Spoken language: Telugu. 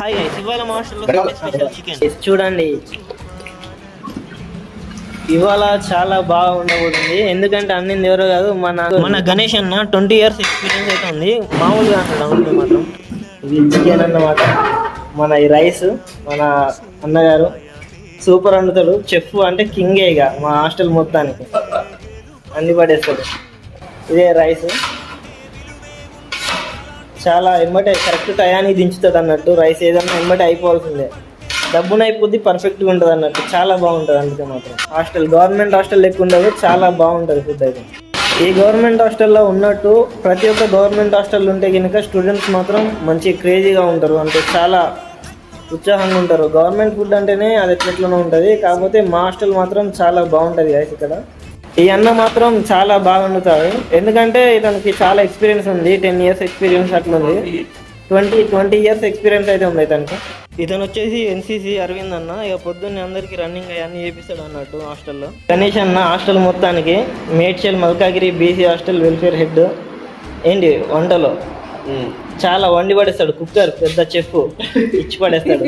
హాయ్ గైస్, ఇవాళ మా హాస్టల్లో స్పెషల్ చికెన్ చూడండి. ఇవాళ చాలా బాగా ఉండబోతుంది, ఎందుకంటే అన్నింది ఎవరో కాదు, మన గణేష్ అన్న 20 years ఎక్స్పీరియన్స్ అయితే ఉంది. మామూలుగా అంటాడు మాత్రం. ఇది చికెన్ అన్నమాట. మన ఈ రైస్ మన అన్నగారు సూపర్ వండుతాడు. చెఫ్ అంటే కింగే ఇక మా హాస్టల్ మొత్తానికి అన్ని పడేస్తాడు. ఇదే రైస్ చాలా ఎమ్మటే కరెక్ట్ టయానికి దించుతుంది అన్నట్టు. రైస్ ఏదన్నా ఎమ్మటే అయిపోవాల్సిందే, డబ్బున అయిపోద్ది, పర్ఫెక్ట్గా ఉంటుంది అన్నట్టు. చాలా బాగుంటుంది. అందుకే మాత్రం హాస్టల్ గవర్నమెంట్ హాస్టల్ లెక్క ఉండదు, చాలా బాగుంటుంది ఫుడ్ అయితే. ఈ గవర్నమెంట్ హాస్టల్లో ఉన్నట్టు ప్రతి ఒక్క గవర్నమెంట్ హాస్టల్ ఉంటే కనుక స్టూడెంట్స్ మాత్రం మంచి క్రేజీగా ఉంటారు, అంటే చాలా ఉత్సాహంగా ఉంటారు. గవర్నమెంట్ ఫుడ్ అంటేనే అది ఎట్లనే ఉంటుంది, కాకపోతే మా హాస్టల్ మాత్రం చాలా బాగుంటుంది గైస్. ఇక్కడ ఈ అన్న మాత్రం చాలా బాగా వండుతాడు, ఎందుకంటే ఇతనికి చాలా ఎక్స్పీరియన్స్ ఉంది. 10 years ఎక్స్పీరియన్స్ అట్లుంది. 20 years ఎక్స్పీరియన్స్ అయితే ఉంది ఇతనికి. ఇతను వచ్చేసి NCC అరవింద్ అన్న. ఇక పొద్దున్నే అందరికి రన్నింగ్ అవన్నీ చేపిస్తాడు అన్నట్టు హాస్టల్లో. గణేష్ అన్న హాస్టల్ మొత్తానికి Medchal Malkajgiri BC hostel welfare head. ఏంటి వంటలో చాలా వండి పడేస్తాడు. కుక్కర్ పెద్ద చెఫ్ ఇచ్చి పడేస్తాడు.